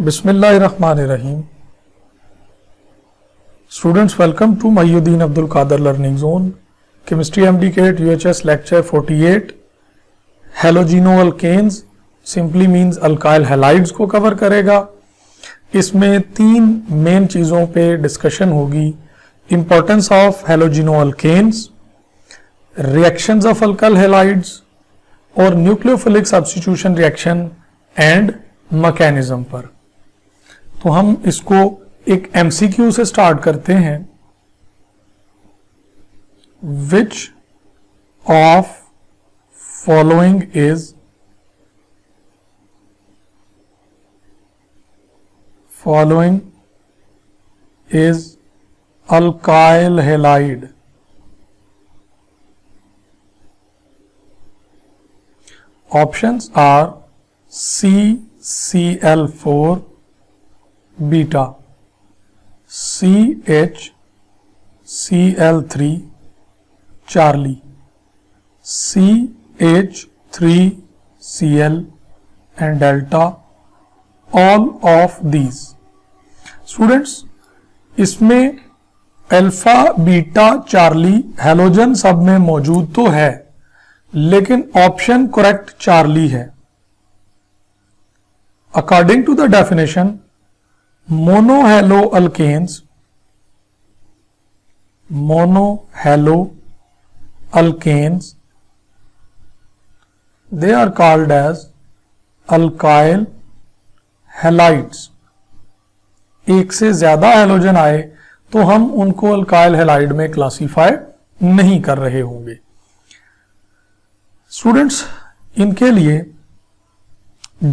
Bismillahirrahmanirrahim. Students, welcome to Mahyuddin Abdul Qadir Learning Zone. Chemistry MDK UHS Lecture 48. Halogenoalkanes simply means alkyl halides को cover करेगा. इसमें तीन main चीज़ों पे discussion होगी. Importance of halogenoalkanes, reactions of alkyl halides और nucleophilic substitution reaction and mechanism पर. तो हम इसको एक एमसीक्यू से स्टार्ट करते हैं. Which of following is alkyl halide? Options are CCl4 beta, CHCl3 Charlie, CH3Cl and delta, all of these. Students, इसमें अल्फा बीटा चार्ली हैलोजन सब में मौजूद तो है, लेकिन ऑप्शन करेक्ट चार्ली है. According to the definition, monohaloalkanes they are called as alkyl halides. एक से ज्यादा हैलोजन आए तो हम उनको अल्काइल हैलाइड में क्लासिफाई नहीं कर रहे होंगे. स्टूडेंट्स, इनके लिए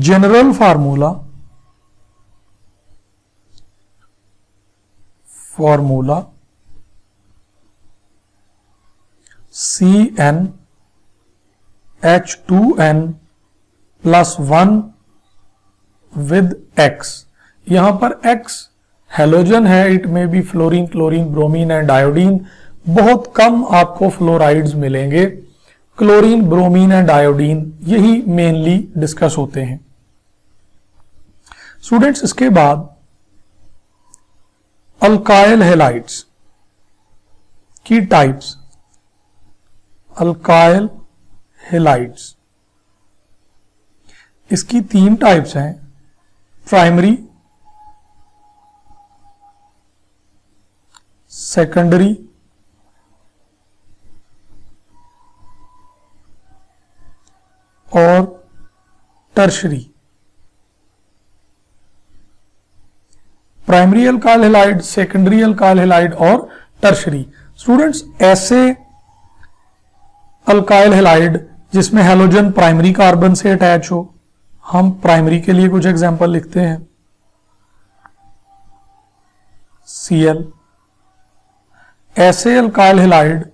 general formula CnH2n+1 with X. यहां पर X हैलोजन है. इट में भी fluorine, chlorine, bromine and iodine. बहुत कम आपको फ्लोराइड्स मिलेंगे. क्लोरीन, ब्रोमीन एंड आयोडीन यही मेनली डिस्कस होते हैं. स्टूडेंट्स, इसके बाद अल्काइल हैलाइड्स की टाइप्स. अल्काइल हैलाइड्स, इसकी तीन टाइप्स हैं. प्राइमरी, सेकेंडरी और tertiary. Primary alkyl halide, secondary alkyl halide और टर्शरी. स्टूडेंट्स, ऐसे अल्काइल हैलाइड जिसमें हैलोजन प्राइमरी कार्बन से अटैच हो, हम प्राइमरी के लिए कुछ एग्जांपल लिखते हैं. Cl. ऐसे अल्काइल हैलाइड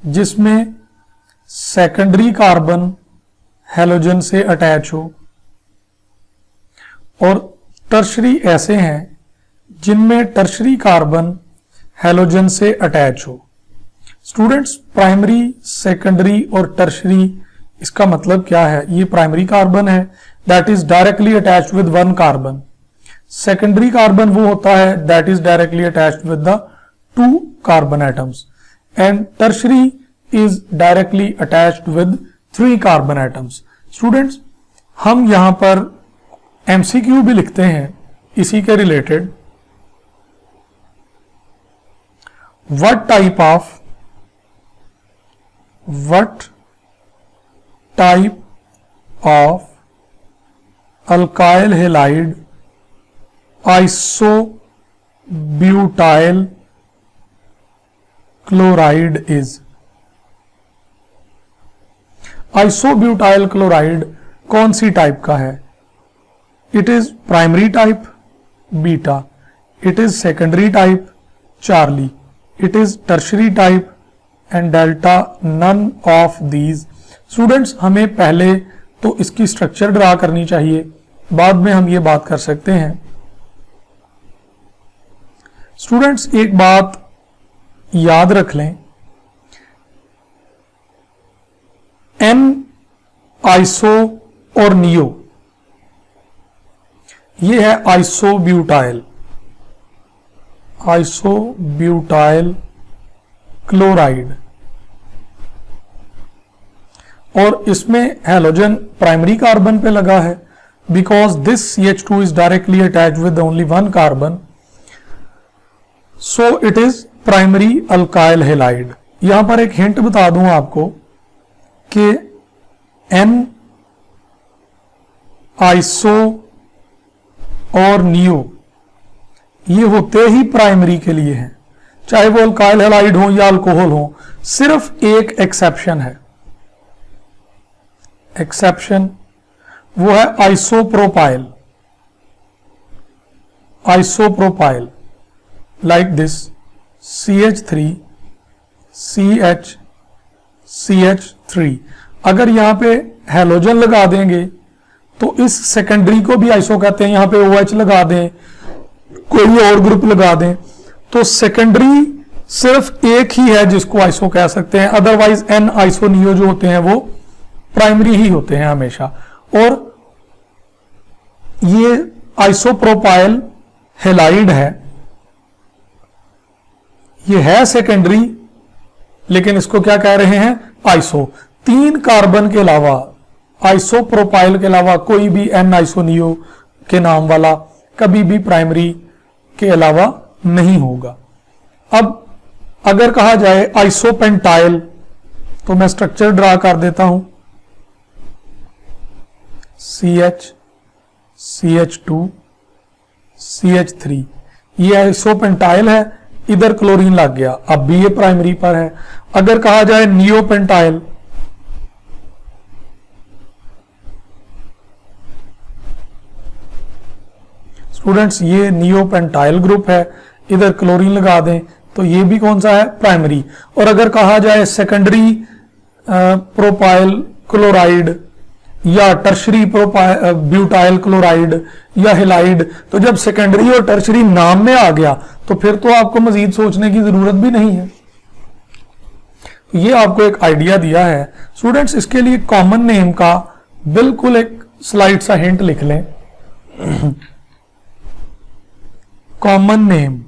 जिसमें सेकेंडरी कार्बन हैलोजन से अटैच हो, और टर्शरी ऐसे हैं जिनमें टर्शरी कार्बन हैलोजन से अटैच हो. स्टूडेंट्स, प्राइमरी, सेकेंडरी और टर्शरी, इसका मतलब क्या है? ये प्राइमरी कार्बन है that is directly attached with one carbon. Secondary carbon वो होता है that is directly attached with the two carbon atoms, and tertiary is directly attached with 3 carbon atoms. Students, हम यहां पर एमसीक्यू भी लिखते हैं इसी के related. what type of alkyl halide isobutyl chloride is? Isobutyl chloride कौन सी टाइप का है? It is primary type beta, it is secondary type charlie, it is tertiary type and delta, none of these. Students, हमें पहले तो इसकी structure draw करनी चाहिए, बाद में हम ये बात कर सकते हैं. स्टूडेंट्स, एक बात याद रख लें, एन, आइसो और नियो, ये है आइसोब्यूटाइल, आइसोब्यूटाइल क्लोराइड, और इसमें हैलोजन प्राइमरी कार्बन पे लगा है because this CH2 is directly attached with only one carbon, so it is primary alkyl halide. यहां पर एक हिंट बता दूं आपको कि N आइसो और नियो ये होते ही प्राइमरी के लिए हैं, चाहे वो अल्काइल हैलाइड हो या अल्कोहल हो। सिर्फ एक एक्सेप्शन है, एक्सेप्शन वो है isopropyl, isopropyl like this CH3 CH3। अगर यहां पे हैलोजन लगा देंगे तो इस सेकेंडरी को भी आइसो कहते हैं, यहां पे OH लगा दें, कोई और ग्रुप लगा दें, तो सेकेंडरी सिर्फ एक ही है जिसको आइसो कह सकते हैं, अदरवाइज N आइसोनियो जो होते हैं वो प्राइमरी ही होते हैं हमेशा। और ये आइसोप्रोपाइल हैलाइड है, ये है सेकेंडरी लेकिन इसको क्या कह रहे हैं, आइसो। 3 कार्बन के अलावा, आइसोप्रोपाइल के अलावा कोई भी N आइसोनियो के नाम वाला कभी भी प्राइमरी के अलावा नहीं होगा। अब अगर कहा जाए आइसोपेंटाइल, तो मैं स्ट्रक्चर ड्रा कर देता हूं, CH CH2 CH3, ये आइसोपेंटाइल है, इधर क्लोरीन लग गया, अब भी ये प्राइमरी पर है। अगर कहा जाए नियोपेंटाइल, स्टूडेंट्स ये नियोपेंटाइल ग्रुप है, इधर क्लोरीन लगा दें तो ये भी कौन सा है, प्राइमरी। और अगर कहा जाए सेकेंडरी प्रोपाइल क्लोराइड या टर्शरी ब्यूटाइल क्लोराइड या हैलाइड, तो जब सेकेंडरी और टर्शरी नाम में आ गया तो फिर तो आपको मजीद सोचने की जरूरत भी नहीं है। ये आपको एक आइडिया दिया है स्टूडेंट्स। इसके लिए कॉमन नेम का बिल्कुल एक स्लाइड सा हिंट लिख लें। Common name,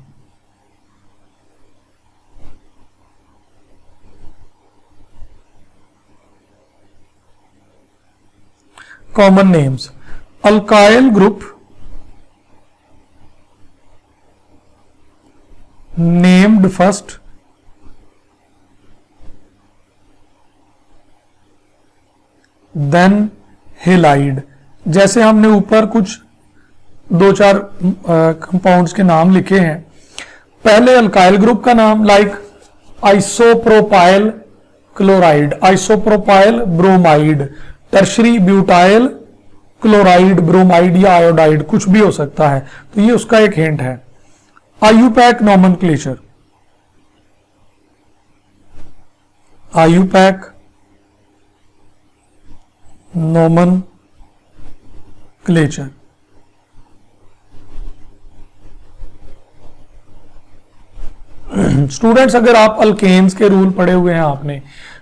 common names, alkyl group named first, then halide। जैसे हमने ऊपर कुछ 2-4 कंपाउंड्स के नाम लिखे हैं, पहले अल्काइल ग्रुप का नाम like isopropyl chloride, isopropyl bromide, tertiary butyl chloride bromide या आयोडाइड कुछ भी हो सकता है, तो ये उसका एक हिंट है। IUPAC nomenclature, IUPAC nomenclature. Students अगर आप अल्केन्स के रूल पढ़े हुए हैं आपने,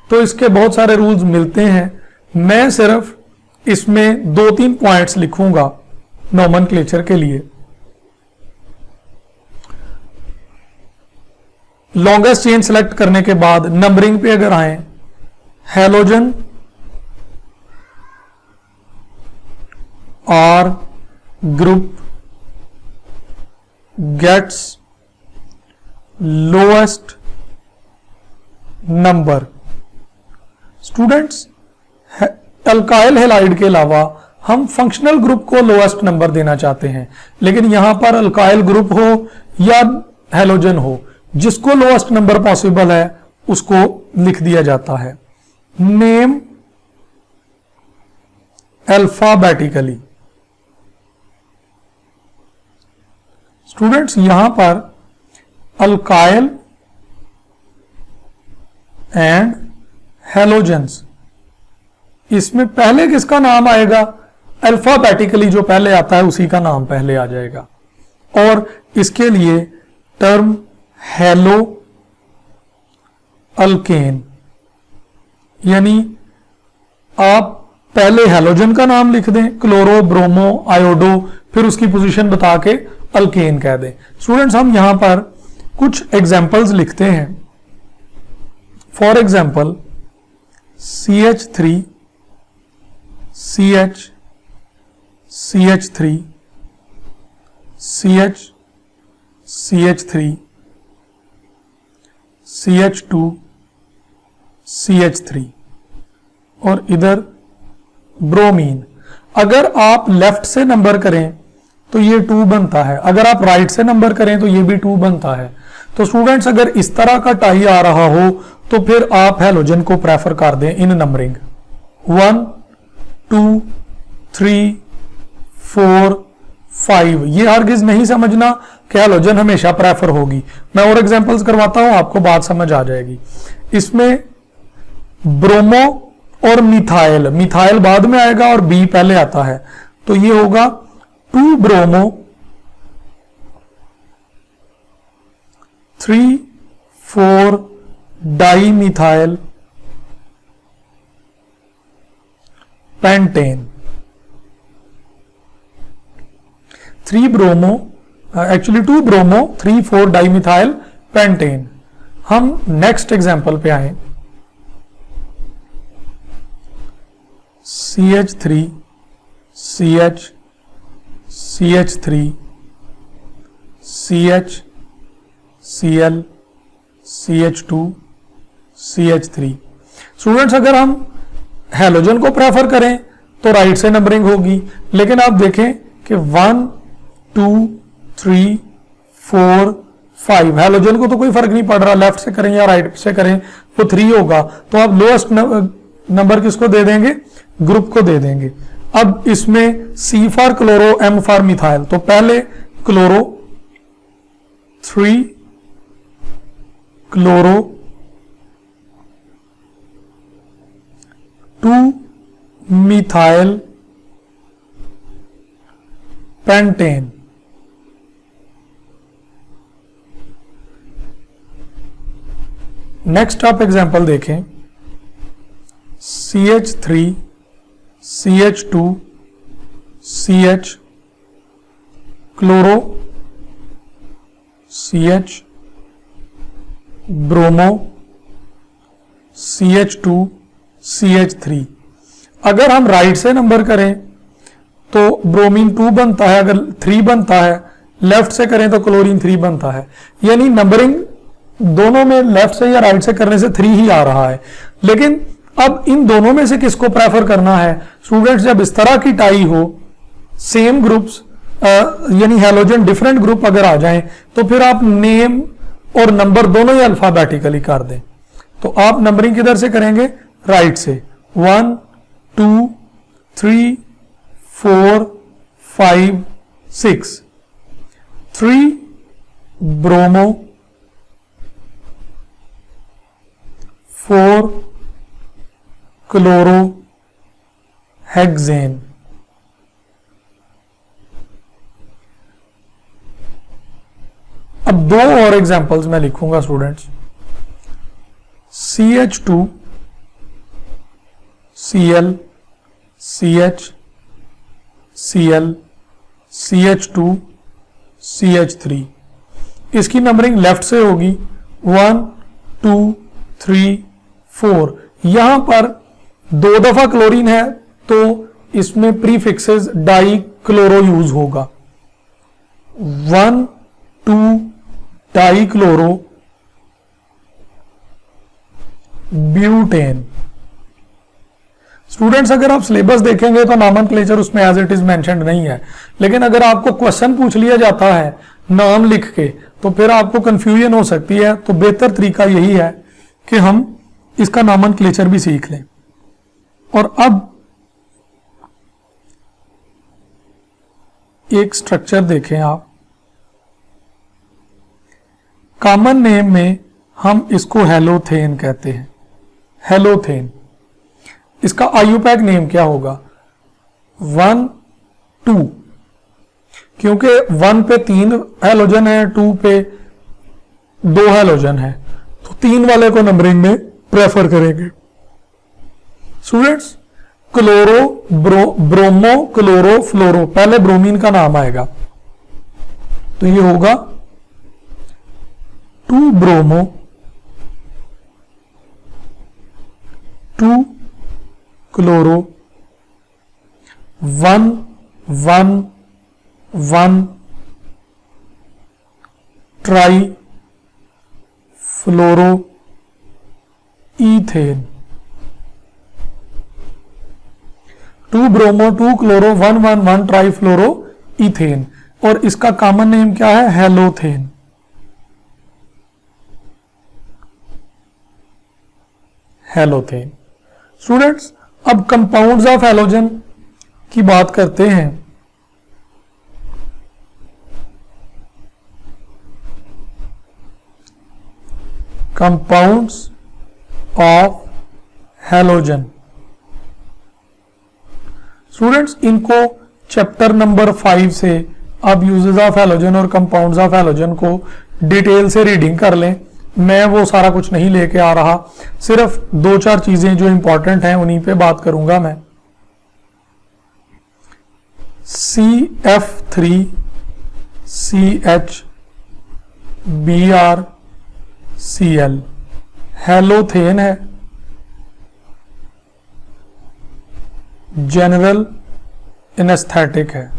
तो इसके बहुत सारे रूल्स मिलते हैं। मैं सिर्फ इसमें 2-3 पॉइंट्स लिखूंगा नॉमेनक्लेचर के लिए। लॉन्गेस्ट चेन सेलेक्ट करने के बाद नंबरिंग पे अगर आए, halogen or group gets lowest number. Students alkyl halide के अलावा हम फंक्शनल ग्रुप को लोएस्ट नंबर देना चाहते हैं, लेकिन यहां पर अल्काइल ग्रुप हो या हैलोजन हो, जिसको लोएस्ट नंबर पॉसिबल है उसको लिख दिया जाता है। Name alphabetically. स्टूडेंट्स यहां पर अल्काइल एंड हैलोजेंस, इसमें पहले किसका नाम आएगा, अल्फाबेटिकली जो पहले आता है उसी का नाम पहले आ जाएगा। और इसके लिए टर्म हेलो अल्केन, यानी आप पहले हैलोजन का नाम लिख दें, क्लोरो ब्रोमो आयोडो, फिर उसकी पोजीशन बता के अल्केन कह दें। स्टूडेंट्स हम यहां पर कुछ एग्जाम्पल्स लिखते हैं। For example CH3 CH CH3 CH CH3 CH2 CH3 और इधर ब्रोमीन। अगर आप लेफ्ट से नंबर करें तो ये 2 बनता है, अगर आप राइट से नंबर करें तो ये भी 2 बनता है। तो स्टूडेंट्स अगर इस तरह का टाई आ रहा हो तो फिर आप हैलोजन को प्रेफर कर दें इन नंबरिंग 1 2 3 4 5। ये हरगिज नहीं समझना कि हैलोजन हमेशा प्रेफर होगी। मैं और एग्जांपल्स करवाता हूं, आपको बात समझ आ जाएगी। इसमें ब्रोमो और मिथाइल, मिथाइल बाद में आएगा और बी पहले आता है, तो ये होगा 2 bromo 3 4 di methyl pentane. 3 bromo actually 2 bromo 3 4 di methyl pentane. हम नेक्स्ट एग्जांपल पे आए। CH3 CH CH3 CH Cl CH2 CH3। Students अगर हम हैलोजन को प्रेफर करें तो राइट से नंबरिंग होगी, लेकिन आप देखें कि 1 2 3 4 5 हैलोजन को तो कोई फर्क नहीं पड़ रहा, लेफ्ट से करें या राइट से करें वो 3 होगा, तो आप लोएस्ट नंबर किसको दे देंगे, ग्रुप को दे देंगे। अब इसमें C for chloro M for methyl, तो पहले chloro 3 chloro 2 methyl pentane. Next आप एग्जांपल देखें CH3 CH2 CH chloro CH bromo CH2 CH3। अगर हम राइट से नंबर करें तो ब्रोमीन 2 बनता है, अगर 3 बनता है, लेफ्ट से करें तो क्लोरीन 3 बनता है। यानी नंबरिंग दोनों में लेफ्ट से या राइट से करने से 3 ही आ रहा है। लेकिन अब इन दोनों में से किसको प्रेफर करना है स्टूडेंट्स, जब इस तरह की टाई हो, सेम ग्रुप्स यानी हैलोजन डिफरेंट ग्रुप अगर आ जाएं, तो फिर आप नेम और नंबर दोनों ही अल्फाबेटिकली कर दें। तो आप नंबरिंग किधर से करेंगे, राइट से 1 2 3 4 5 6। 3 ब्रोमो 4 क्लोरो हेक्सेन। अब 2 और एग्जांपल्स मैं लिखूंगा students. CH2 Cl CH Cl CH2 CH3। इसकी नंबरिंग लेफ्ट से होगी 1 2 3 4। यहां पर 2 दफा क्लोरीन है तो इसमें प्रीफिक्सेस डाई क्लोरो यूज होगा। 1 2 डाई क्लोरो ब्यूटेन। स्टूडेंट्स अगर आप सिलेबस देखेंगे तो नॉमेनक्लेचर उसमें एज इट इज मेंशन्ड नहीं है, लेकिन अगर आपको क्वेश्चन पूछ लिया जाता है नाम लिख के तो फिर आपको कंफ्यूजन हो सकती है। तो बेहतर तरीका यही है कि हम इसका नॉमेनक्लेचर भी सीख लें। और अब एक स्ट्रक्चर देखें आप, कॉमन नेम में हम इसको हेलोथेन कहते हैं, हेलोथेन। इसका आयुपैक नेम क्या होगा, 1 2, क्योंकि 1 पे 3 हेलोजन है, 2 पे 2 हेलोजन है, तो 3 वाले को नंबरिंग में प्रेफर करेंगे। स्टूडेंट्स क्लोरो ब्रोमो क्लोरो फ्लोरो, पहले ब्रोमीन का नाम आएगा तो ये होगा 2 ब्रोमो 2 क्लोरो 1 1 1 ट्राई फ्लोरो इथेन। 2 ब्रोमो 2 क्लोरो 1 1 1 ट्राई फ्लोरो इथेन, और इसका कॉमन नेम क्या है? हेलोथेन। हेलोथेन। स्टूडेंट्स, अब कंपाउंड्स ऑफ हैलोजन की बात करते हैं। कंपाउंड्स ऑफ हैलोजन, स्टूडेंट्स इनको चैप्टर नंबर 5 से अब यूजेस ऑफ हैलोजन और कंपाउंड्स ऑफ हैलोजन को डिटेल से रीडिंग कर लें। मैं वो सारा कुछ नहीं लेके आ रहा, सिर्फ 2-4 चीजें जो इंपॉर्टेंट हैं उन्हीं पे बात करूंगा मैं। CF3 CH Br Cl halothane है, जनरल एनेस्थेटिक है।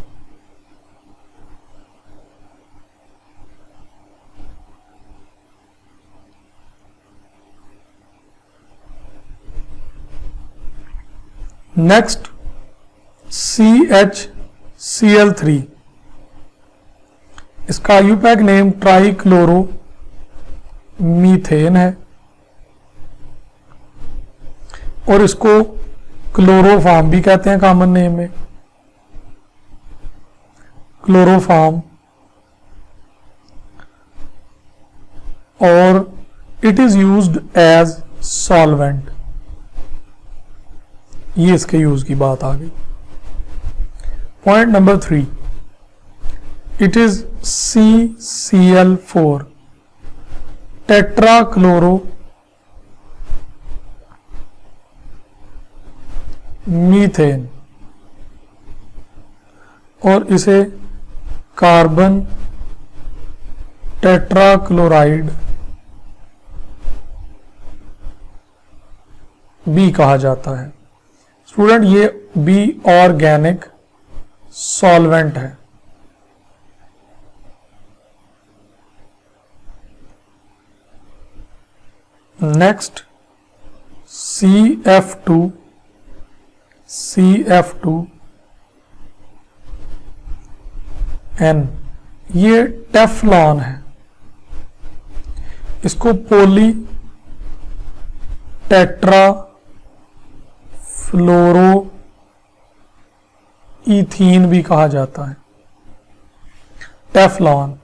नेक्स्ट CHCl3, इसका यूपैक नेम ट्राइक्लोरो मीथेन है और इसको क्लोरोफॉर्म भी कहते हैं कॉमन नेम में, क्लोरोफॉर्म, और it is used as solvent. ये इसके यूज की बात आ गई। Point number 3, it is CCl4 tetrachloro methane, और इसे कार्बन टेट्राक्लोराइड भी कहा जाता है। स्टूडेंट, ये भी ऑर्गेनिक सॉल्वेंट है। नेक्स्ट CF2N, ये टेफ्लॉन है। इसको पोली टेट्रा फ्लोरो इथीन भी कहा जाता है, टेफ्लॉन।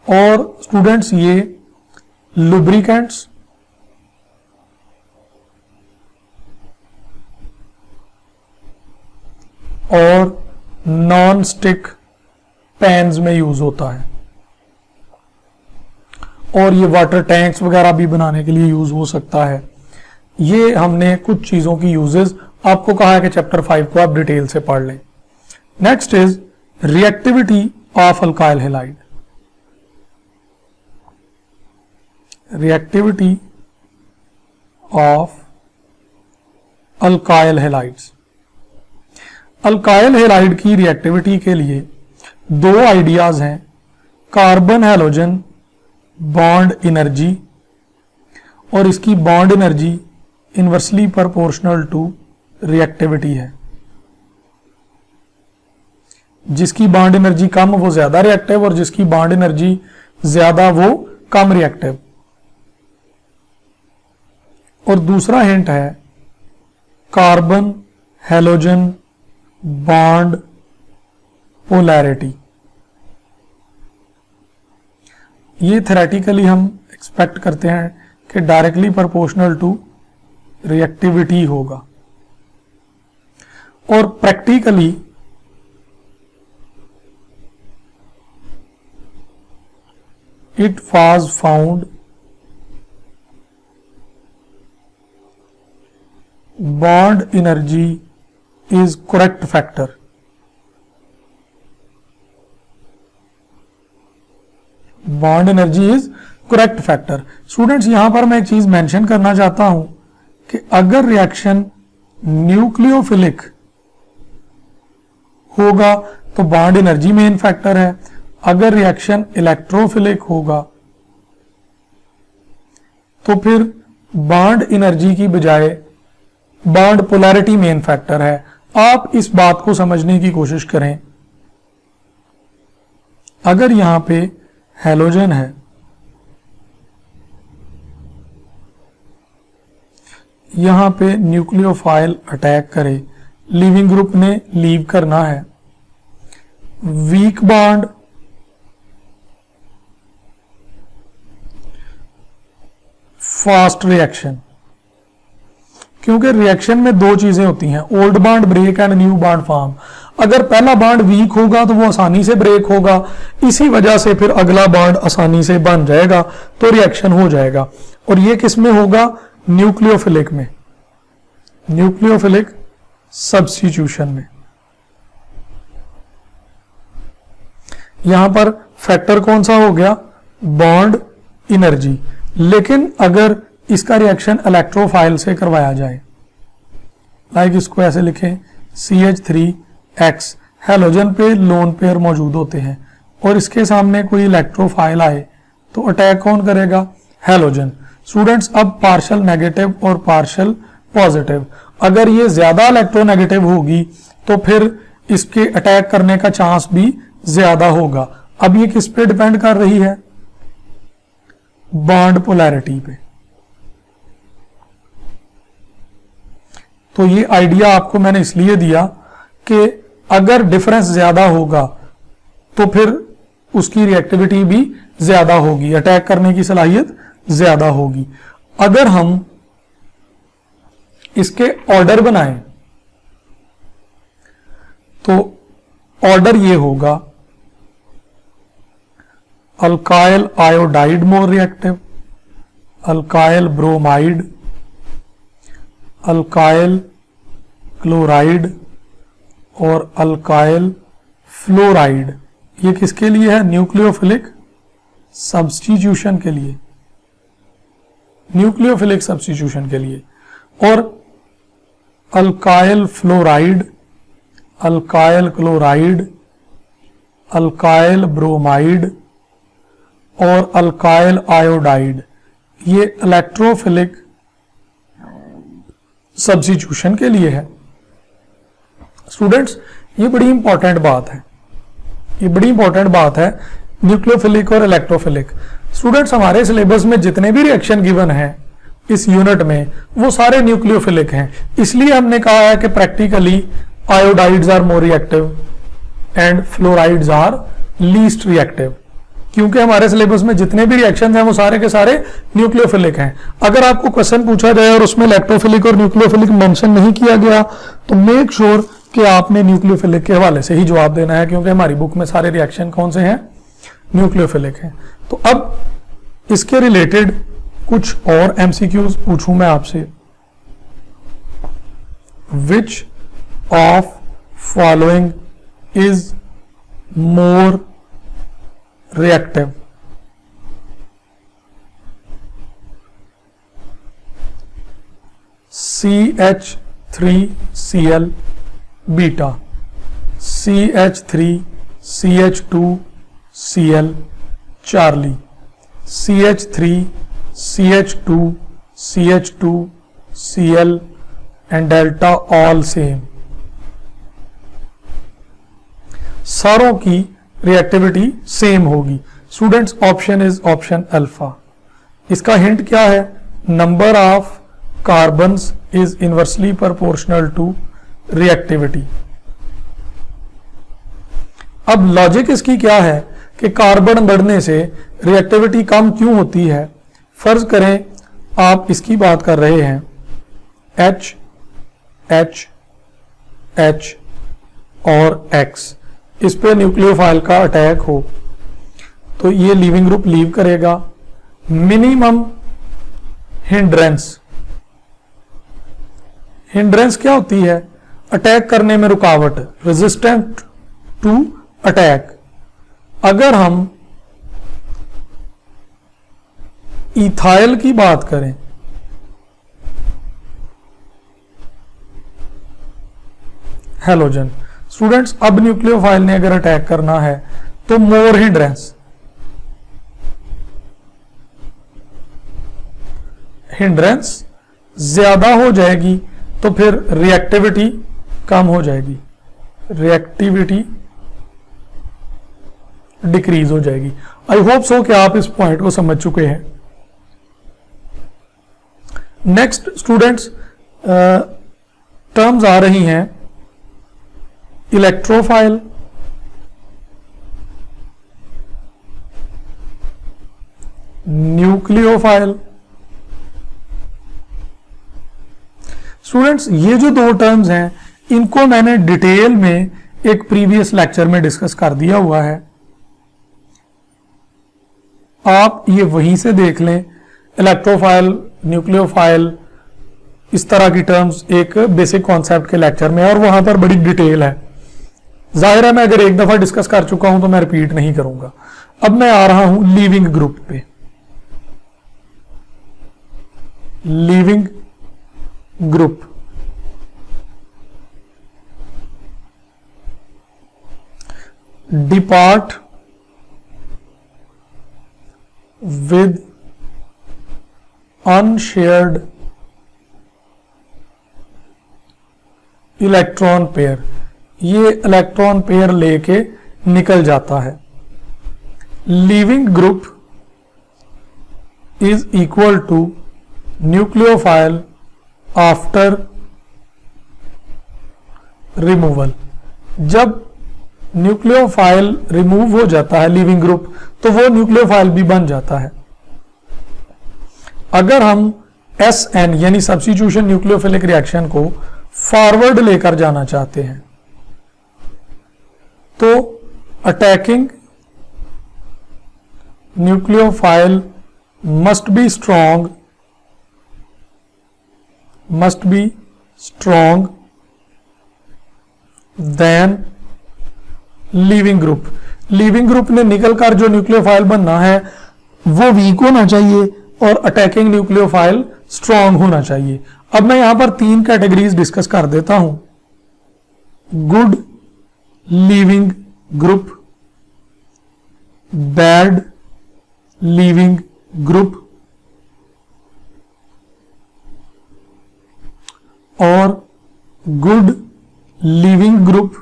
और स्टूडेंट्स, ये लुब्रिकेंट्स और नॉन स्टिक पैन्स में यूज होता है, और ये वाटर टैंक्स वगैरह भी बनाने के लिए यूज हो सकता है। ये हमने कुछ चीजों की यूजेस आपको कहा है कि चैप्टर 5 को आप डिटेल से पढ़ लें। Next is reactivity of alkyl halide. Reactivity of alkyl halides. Alkyl halide की रिएक्टिविटी के लिए 2 आइडियाज हैं, कार्बन हैलोजन बॉन्ड एनर्जी, और इसकी bond energy inversely proportional to reactivity है। जिसकी बॉन्ड एनर्जी कम वो ज्यादा रिएक्टिव, और जिसकी बॉन्ड एनर्जी ज्यादा वो कम रिएक्टिव। और दूसरा हिंट है कार्बन हैलोजन बॉन्ड पोलैरिटी। ये थ्योरेटिकली हम एक्सपेक्ट करते हैं कि डायरेक्टली प्रोपोर्शनल टू रिएक्टिविटी होगा, और practically it was found bond energy is correct factor. Bond energy is correct factor. Students यहां पर मैं एक चीज मेंशन करना चाहता हूं कि अगर रिएक्शन न्यूक्लियोफिलिक होगा तो बॉन्ड एनर्जी मेन फैक्टर है, अगर रिएक्शन इलेक्ट्रोफिलिक होगा तो फिर बॉन्ड एनर्जी की बजाय बॉन्ड पोलैरिटी मेन फैक्टर है। आप इस बात को समझने की कोशिश करें, अगर यहां पे हैलोजन है, यहां पे न्यूक्लियोफाइल अटैक करे, लिविंग ग्रुप ने लीव करना है, वीक बॉन्ड फास्ट रिएक्शन, क्योंकि रिएक्शन में दो चीजें होती हैं, old bond break and new bond form. अगर पहला बॉन्ड वीक होगा तो वो आसानी से ब्रेक होगा, इसी वजह से फिर अगला बॉन्ड आसानी से बन जाएगा तो रिएक्शन हो जाएगा। और ये किस में होगा? न्यूक्लियोफिलिक में, न्यूक्लियोफिलिक सब्स्टिट्यूशन में। यहां पर फैक्टर कौन सा हो गया? Bond energy. लेकिन अगर इसका रिएक्शन इलेक्ट्रोफाइल से करवाया जाए, लाइक इसको ऐसे लिखें CH3X, हैलोजन पे लोन पेयर मौजूद होते हैं और इसके सामने कोई इलेक्ट्रोफाइल आए तो अटैक कौन करेगा? हैलोजन। स्टूडेंट्स अब पार्शियल नेगेटिव और पार्शियल पॉजिटिव, अगर ये ज्यादा इलेक्ट्रोनेगेटिव होगी तो फिर इसके अटैक करने का चांस भी ज्यादा होगा। अब ये किस पे डिपेंड कर रही है? बॉन्ड पोलैरिटी पे। तो ये आइडिया आपको मैंने इसलिए दिया कि अगर डिफरेंस ज्यादा होगा तो फिर उसकी रिएक्टिविटी भी ज्यादा होगी, अटैक करने की सलाहियत ज्यादा होगी। अगर हम इसके ऑर्डर बनाएं तो ऑर्डर ये होगा, alkyl iodide more reactive, alkyl bromide, alkyl chloride और अल्काइल फ्लोराइड। ये किसके लिए है? न्यूक्लियोफिलिक सब्स्टिट्यूशन के लिए, न्यूक्लियोफिलिक सब्स्टिट्यूशन के लिए। और alkyl fluoride, alkyl chloride, alkyl bromide और अल्काइल आयोडाइड, ये इलेक्ट्रोफिलिक सब्स्टिट्यूशन के लिए है। स्टूडेंट्स ये बड़ी इंपॉर्टेंट बात है, ये बड़ी इंपॉर्टेंट बात है, न्यूक्लियोफिलिक और इलेक्ट्रोफिलिक। स्टूडेंट्स हमारे सिलेबस में जितने भी रिएक्शन गिवन हैं इस यूनिट में वो सारे न्यूक्लियोफिलिक हैं, इसलिए हमने कहा है कि practically iodides are more reactive and fluorides are least reactive, क्योंकि हमारे सिलेबस में जितने भी रिएक्शन हैं वो सारे के सारे न्यूक्लियोफिलिक हैं। अगर आपको क्वेश्चन पूछा जाए और उसमें इलेक्ट्रोफिलिक और न्यूक्लियोफिलिक मेंशन नहीं किया गया तो मेक श्योर कि आपने न्यूक्लियोफिलिक के हवाले से ही जवाब देना है, क्योंकि हमारी बुक में सारे रिएक्शन कौन से हैं? न्यूक्लियोफिलिक हैं। तो अब इसके रिलेटेड कुछ और एमसीक्यूज पूछूं मैं आपसे। विच of following is more reactive? CH3Cl beta, CH3CH2Cl Charlie, CH3CH2CH2Cl and delta all same। सारों की रिएक्टिविटी सेम होगी। Students option is option alpha. इसका हिंट क्या है? Number of carbons is inversely proportional to reactivity. अब लॉजिक इसकी क्या है कि कार्बन बढ़ने से रिएक्टिविटी कम क्यों होती है? फर्ज करें आप इसकी बात कर रहे हैं, H H H और X, इस पे न्यूक्लियोफाइल का अटैक हो तो ये लीविंग ग्रुप लीव करेगा। मिनिमम हिंड्रेंस, हिंड्रेंस क्या होती है? अटैक करने में रुकावट, रेजिस्टेंट टू अटैक। अगर हम इथाइल की बात करें, हैलोजन। स्टूडेंट्स, अब न्यूक्लियोफाइल ने अगर अटैक करना है तो मोर हिंड्रेंस, ज्यादा हो जाएगी तो फिर रिएक्टिविटी कम हो जाएगी, रिएक्टिविटी डिक्रीज हो जाएगी। आई होप सो कि आप इस पॉइंट को समझ चुके हैं। नेक्स्ट स्टूडेंट्स, टर्म्स आ रही हैं इलेक्ट्रोफाइल, न्यूक्लियोफाइल। स्टूडेंट्स, ये जो दो टर्म्स हैं इनको मैंने डिटेल में एक प्रीवियस लेक्चर में डिस्कस कर दिया हुआ है, आप ये वहीं से देख लें। इलेक्ट्रोफाइल, न्यूक्लियोफाइल, इस तरह की टर्म्स एक बेसिक कॉन्सेप्ट के लेक्चर में है और वहां पर बड़ी डिटेल है। जाहिर है मैं अगर एक दफा डिस्कस कर चुका हूं तो मैं रिपीट नहीं करूंगा। अब मैं आ रहा हूं लीविंग ग्रुप पे। Leaving group, depart with unshared electron pair, ये इलेक्ट्रॉन पेयर लेके निकल जाता है। Leaving group is equal to nucleophile after removal. जब न्यूक्लियोफाइल रिमूव हो जाता है लीविंग ग्रुप तो वो न्यूक्लियोफाइल भी बन जाता है। अगर हम SN यानी सब्स्टिट्यूशन न्यूक्लियोफिलिक रिएक्शन को फॉरवर्ड लेकर जाना चाहते हैं तो attacking nucleophile must be strong then leaving group. Leaving group ने निकलकर जो न्यूक्लियोफाइल बनना है वो वीक होना चाहिए और अटैकिंग न्यूक्लियोफाइल स्ट्रॉन्ग होना चाहिए। अब मैं यहां पर 3 कैटेगरीज डिस्कस कर देता हूं। Good leaving group, bad leaving group और good leaving group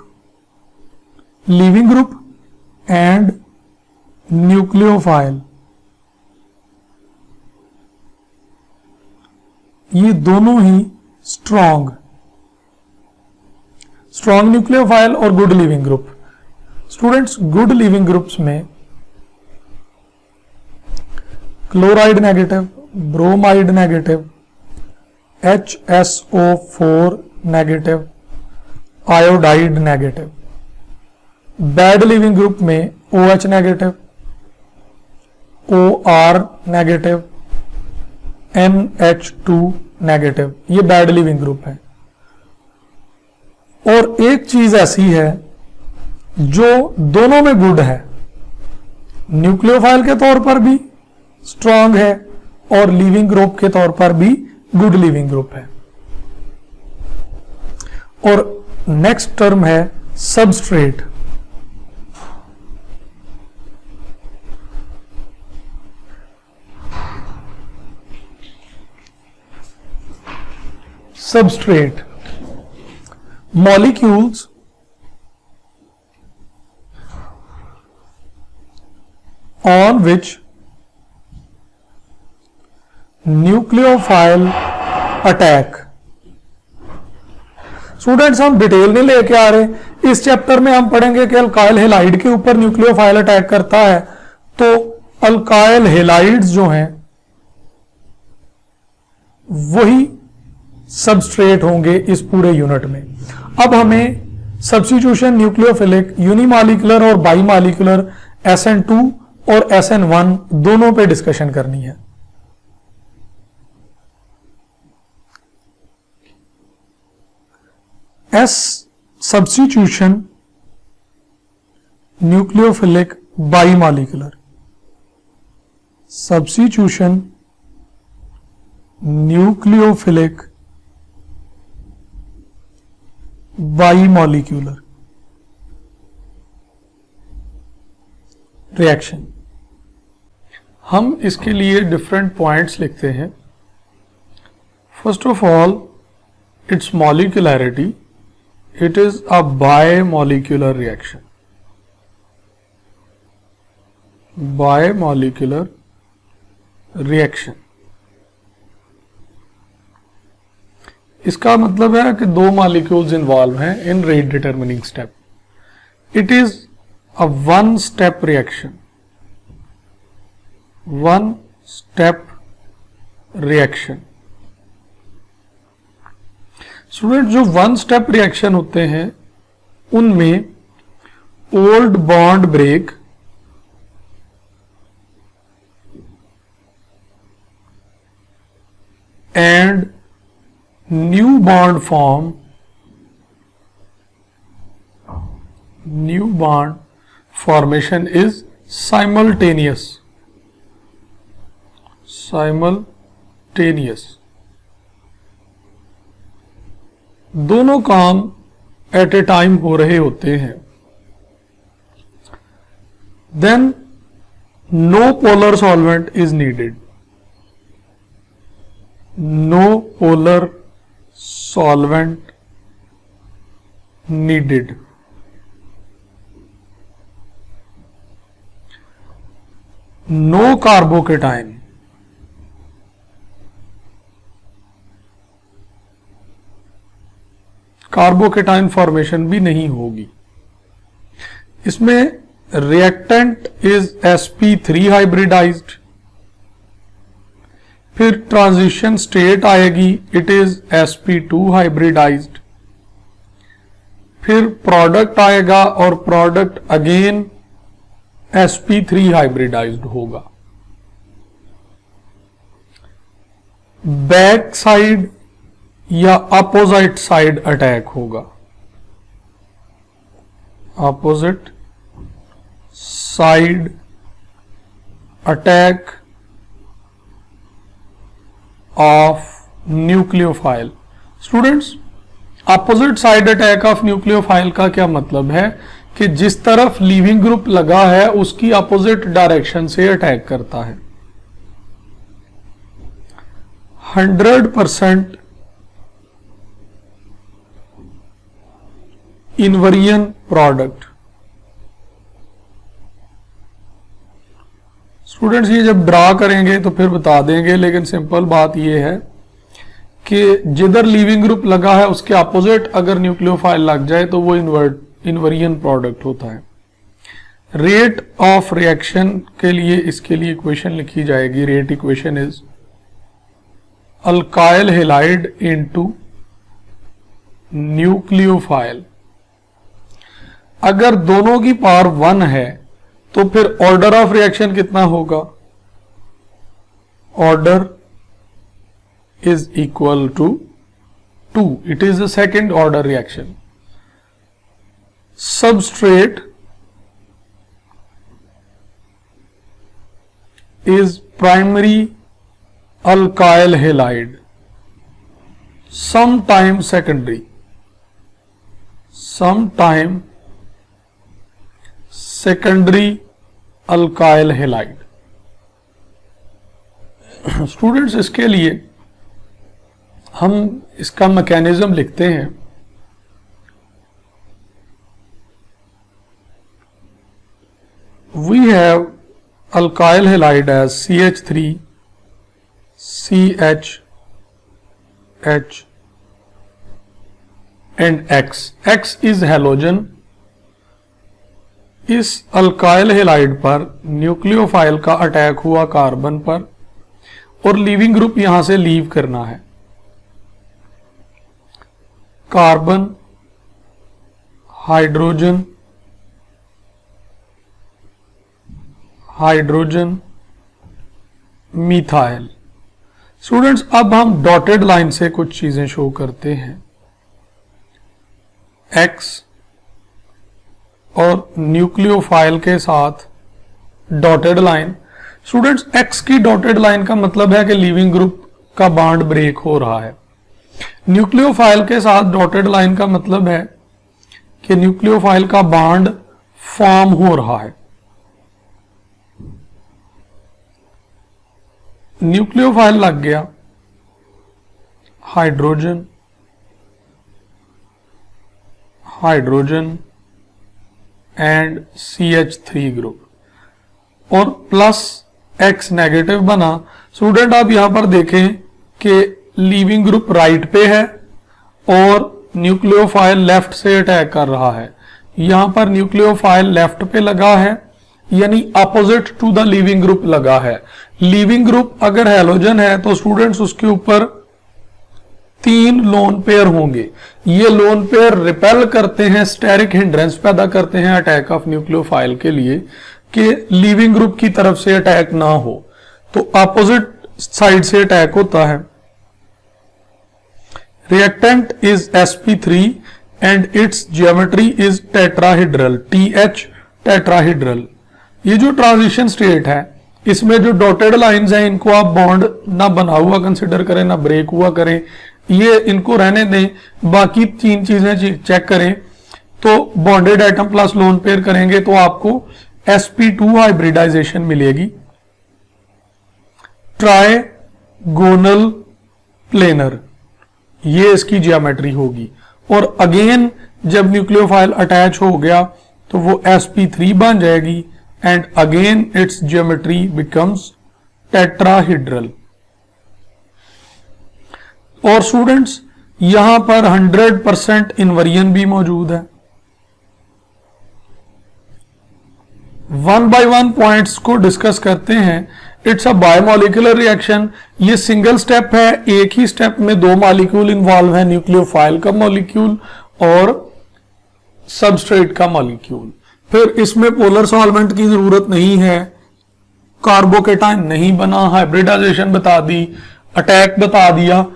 and nucleophile, ये दोनों ही स्ट्रॉन्ग न्यूक्लियोफाइल और good leaving group. Students, good leaving groups में chloride negative, bromide negative, HSO4 negative, iodide negative. Bad leaving group में OH negative, OR negative, NH2 negative, ये bad leaving group है। और एक चीज ऐसी है जो दोनों में गुड है, न्यूक्लियोफाइल के तौर पर भी स्ट्रॉन्ग है और लिविंग ग्रुप के तौर पर भी गुड लिविंग ग्रुप है। और नेक्स्ट टर्म है substrate. Substrate, molecules on which nucleophile attack। Students, हम डिटेल नहीं लेके आ रहे। इस चैप्टर में हम पढ़ेंगे कि अल्काइल हेलाइड के ऊपर न्यूक्लियोफाइल अटैक करता है तो अल्काइल हेलाइड्स जो हैं वही सबस्ट्रेट होंगे इस पूरे यूनिट में। अब हमें सब्स्टिट्यूशन न्यूक्लियोफिलिक, यूनिमॉलिक्यूलर और बाईमॉलिक्यूलर SN2 और SN1 दोनों पे डिस्कशन करनी है। S substitution nucleophilic bimolecular, substitution nucleophilic bimolecular reaction. हम इसके लिए डिफरेंट पॉइंट्स लिखते हैं। First of all, it's molecularity, it is a bimolecular reaction, bimolecular reaction. इसका मतलब है कि दो मॉलिक्यूल्स इन्वॉल्व हैं in rate determining step. It is a one step reaction, one step reaction. Student, जो वन स्टेप रिएक्शन होते हैं उनमें old bond break and new bond form, new bond formation is simultaneous, simultaneous। दोनों काम eight ए time हो रहे होते हैं। Then no polar solvent is needed, no polar solvent needed। No carbocation, carbocation formation भी नहीं होगी। इसमें रिएक्टेंट इज sp3 हाइब्रिडाइज्ड, फिर ट्रांजिशन स्टेट आएगी, इट इज sp2 हाइब्रिडाइज्ड, फिर प्रोडक्ट आएगा और प्रोडक्ट अगेन sp3 हाइब्रिडाइज्ड होगा। बैक साइड या अपोजिट साइड अटैक होगा, opposite side attack of nucleophile. Students, opposite side attack of nucleophile का क्या मतलब है कि जिस तरफ लीविंग ग्रुप लगा है उसकी अपोजिट डायरेक्शन से अटैक करता है। 100% इनवेरियन प्रोडक्ट। स्टूडेंट्स, ये जब ड्रा करेंगे तो फिर बता देंगे, लेकिन सिंपल बात ये है कि जिधर लीविंग ग्रुप लगा है उसके अपोजिट अगर न्यूक्लियोफाइल लग जाए तो वो इनवेरियन प्रोडक्ट होता है। रेट ऑफ रिएक्शन के लिए इसके लिए इक्वेशन लिखी जाएगी। Rate equation is alkyl halide into nucleophile. अगर दोनों की पावर 1 है तो फिर ऑर्डर ऑफ रिएक्शन कितना होगा? Order is equal to 2। It is the second order reaction. Substrate is primary alkyl halide, sometime secondary alkyl halide। स्टूडेंट्स, इसके लिए हम इसका मैकेनिज्म लिखते हैं। We have alkyl halide as CH3 CH H and X। X is halogen। इस alkyl halide पर nucleophile का अटैक हुआ कार्बन पर और लीविंग ग्रुप यहां से लीव करना है। Carbon, hydrogen, hydrogen, methyl. Students, अब हम डॉटेड लाइन से कुछ चीजें शो करते हैं। X और न्यूक्लियोफाइल के साथ डॉटेड लाइन। स्टूडेंट्स, X की डॉटेड लाइन का मतलब है कि लीविंग ग्रुप का बॉन्ड ब्रेक हो रहा है। न्यूक्लियोफाइल के साथ डॉटेड लाइन का मतलब है कि न्यूक्लियोफाइल का बॉन्ड फॉर्म हो रहा है। न्यूक्लियोफाइल लग गया, hydrogen hydrogen and CH3 group और प्लस X नेगेटिव बना। स्टूडेंट आप यहां पर देखें कि लीविंग ग्रुप राइट पे है और न्यूक्लियोफाइल लेफ्ट से अटैक कर रहा है। यहां पर न्यूक्लियोफाइल लेफ्ट पे लगा है, यानी opposite to the leaving group लगा है। लीविंग ग्रुप अगर हैलोजन है तो स्टूडेंट्स उसके ऊपर 3 लोन पेयर होंगे। ये लोन पेयर रिपेल करते हैं, स्टेरिक हिंड्रेंस पैदा करते हैं अटैक ऑफ न्यूक्लियोफाइल के लिए कि लीविंग ग्रुप की तरफ से अटैक ना हो, तो अपोजिट साइड से अटैक होता है। Reactant is sp3 and its geometry is tetrahedral, TH tetrahedral. ये जो ट्रांजिशन स्टेट है इसमें जो डॉटेड लाइंस हैं इनको आप बॉन्ड ना बना हुआ कंसिडर करें ना ब्रेक हुआ करें, ये इनको रहने दें। बाकी 3 चीजें चेक करें तो bonded atom plus lone pair करेंगे तो आपको sp2 हाइब्रिडाइजेशन मिलेगी। ट्राइगोनल प्लेनर, ये इसकी ज्योमेट्री होगी। और अगेन जब न्यूक्लियोफाइल अटैच हो गया तो वो sp3 बन जाएगी and again its geometry becomes tetrahedral. और स्टूडेंट्स यहां पर 100% इनवर्जन भी मौजूद है। 1 by 1 पॉइंट्स को डिस्कस करते हैं। इट्स अ बायोमोलिकुलर रिएक्शन, ये सिंगल स्टेप है, एक ही स्टेप में 2 मॉलिक्यूल इन्वॉल्व है, न्यूक्लियोफाइल का मॉलिक्यूल और सबस्ट्रेट का मॉलिक्यूल। फिर इसमें पोलर सॉल्वेंट की जरूरत नहीं है, कार्बोकेटाइन नहीं बना, हाइब्रिडाइजेशन बता दी, अटैक बता दिया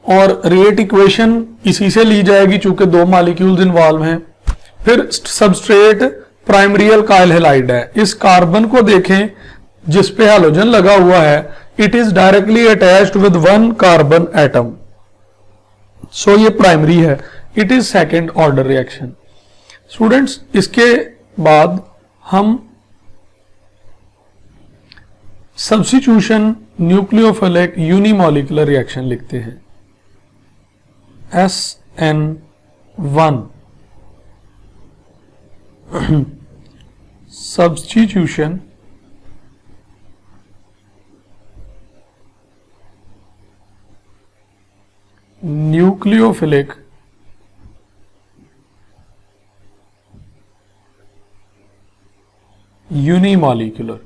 और रेट इक्वेशन इसी से ली जाएगी चूंकि 2 मॉलिक्यूल्स इन्वॉल्व हैं। फिर सबस्ट्रेट प्राइमरी अल्काइल हैलाइड है। इस कार्बन को देखें जिस पे हैलोजन लगा हुआ है, it is directly attached with 1 carbon atom, so ये प्राइमरी है। It is second order reaction. Students इसके बाद हम सब्स्टिट्यूशन न्यूक्लियोफिलिक यूनिमॉलिकुलर रिएक्शन लिखते हैं, SN1। Substitution nucleophilic unimolecular.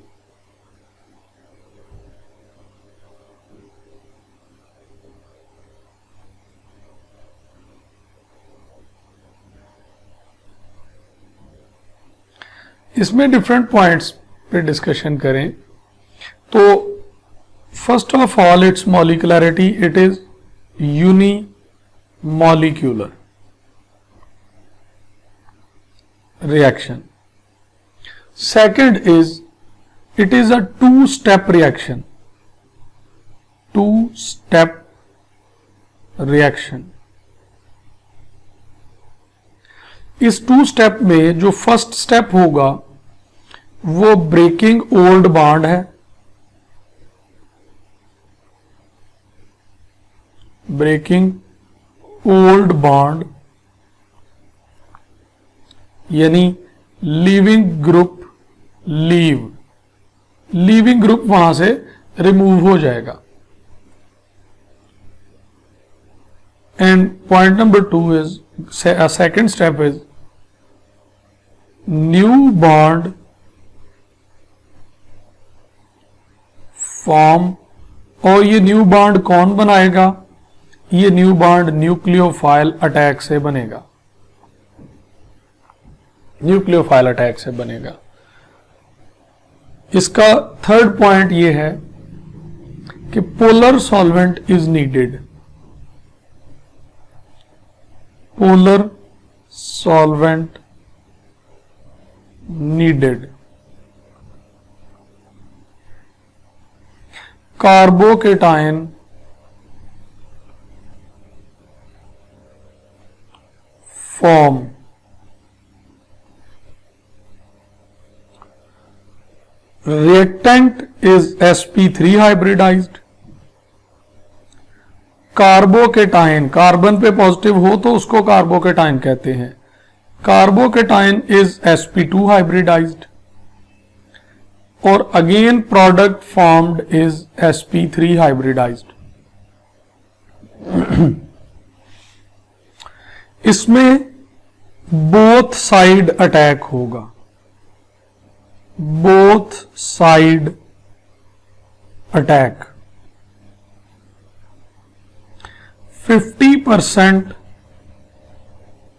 इसमें डिफरेंट पॉइंट्स पे डिस्कशन करें तो first of all it's molecularity, it is unimolecular reaction. Second is it is a 2-step reaction, 2-step reaction। इस 2 स्टेप में जो फर्स्ट स्टेप होगा वो ब्रेकिंग ओल्ड बॉन्ड है, ब्रेकिंग ओल्ड बॉन्ड यानी लीविंग ग्रुप लीविंग ग्रुप वहां से remove हो जाएगा। And point number 2 is second step is new bond form. और ये न्यू बॉन्ड कौन बनाएगा? ये न्यू बॉन्ड न्यूक्लियोफाइल अटैक से बनेगा, न्यूक्लियोफाइल अटैक से बनेगा। इसका थर्ड पॉइंट ये है कि polar solvent is needed, polar solvent needed. Carbocation form. Reactant is sp3 hybridized. Carbocation, carbon पे पॉजिटिव हो तो उसको कार्बोकेटाइन कहते हैं. कार्बोकेटाइन इज sp2 हाइब्रिडाइज्ड और again product formed is sp3 hybridized. इसमें बोथ साइड अटैक होगा, both side attack. 50%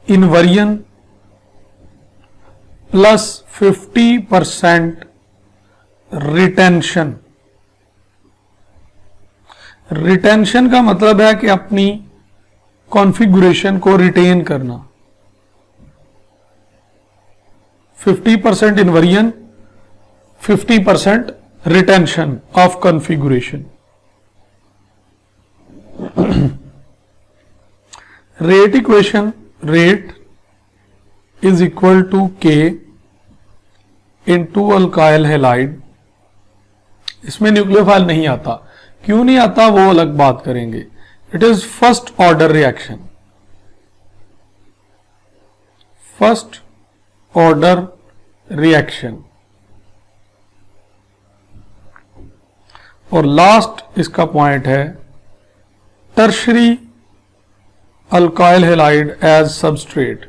inversion plus 50% retention. Retention का मतलब है कि अपनी कॉन्फ़िगरेशन को रिटेन करना. 50% inversion, 50% retention of configuration. Rate equation, rate is equal to K into alkyl halide. इसमें न्यूक्लियोफाइल नहीं आता. क्यों नहीं आता वो अलग बात करेंगे. It is first order reaction, first order reaction. और लास्ट इसका पॉइंट है tertiary alkyl halide as substrate.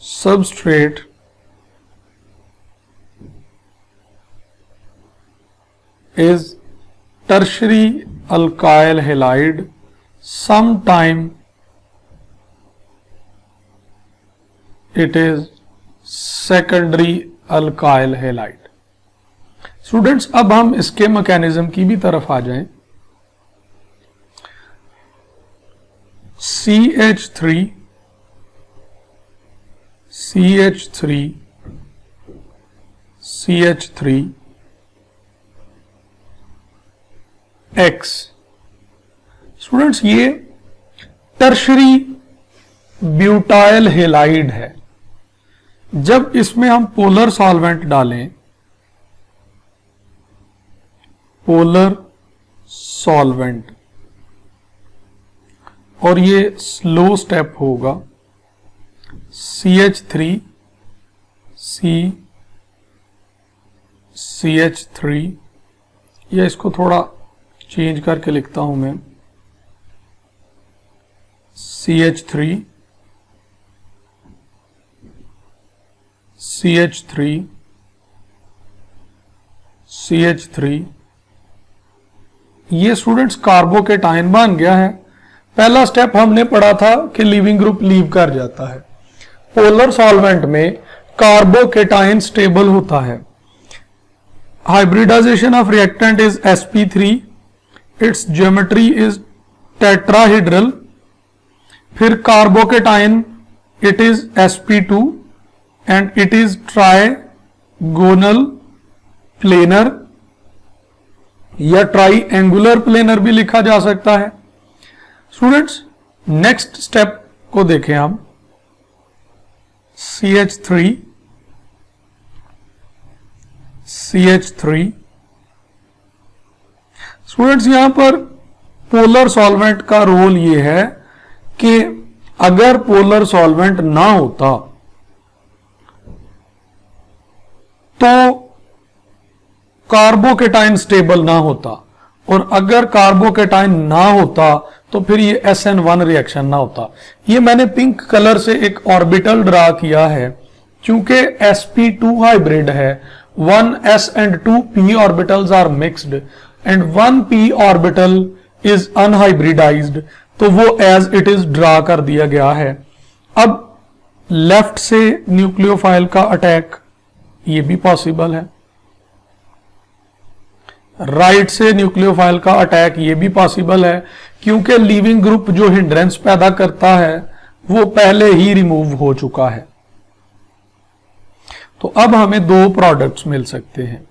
Substrate is tertiary alkyl halide, sometime it is secondary alkyl halide. Students अब हम इसके मैकेनिज्म की भी तरफ आ जाएं. CH3 CH3 CH3 X. Students ये टर्शरी ब्यूटाइल हेलाइड है. जब इसमें हम पोलर सॉल्वेंट डालें, पोलर सॉल्वेंट, और ये स्लो स्टेप होगा CH3 CH3, या इसको थोड़ा चेंज करके लिखता हूं मैं, CH3 CH3 CH3. ये स्टूडेंट्स कार्बोकेटाइन बन गया है. पहला स्टेप हमने पढ़ा था कि लीविंग ग्रुप लीव कर जाता है. पोलर सॉल्वेंट में कार्बोकेटाइन स्टेबल होता है. Hybridisation of reactant is sp3, its geometry is tetrahedral. फिर carbocation it is sp2 and it is trigonal planar या ट्राइएंगुलर प्लेनर भी लिखा जा सकता है. स्टूडेंट्स नेक्स्ट स्टेप को देखें हम. CH3 स्टूडेंट्स यहां पर पोलर सॉल्वेंट का रोल ये है कि अगर पोलर सॉल्वेंट ना होता तो कार्बोकेटाइन स्टेबल ना होता, और अगर कार्बोकेटाइन ना होता तो फिर ये SN1 रिएक्शन ना होता. ये मैंने पिंक कलर से एक ऑर्बिटल ड्रा किया है क्योंकि sp2 हाइब्रिड है. 1s and 2p orbitals are mixed and 1p orbital is unhybridized, तो वो एज इट इज ड्रा कर दिया गया है. अब लेफ्ट से न्यूक्लियोफाइल का अटैक ये भी पॉसिबल है, राइट से न्यूक्लियोफाइल का अटैक ये भी पॉसिबल है क्योंकि लीविंग ग्रुप जो हिंड्रेंस पैदा करता है वो पहले ही रिमूव हो चुका है। तो अब हमें दो प्रोडक्ट्स मिल सकते हैं,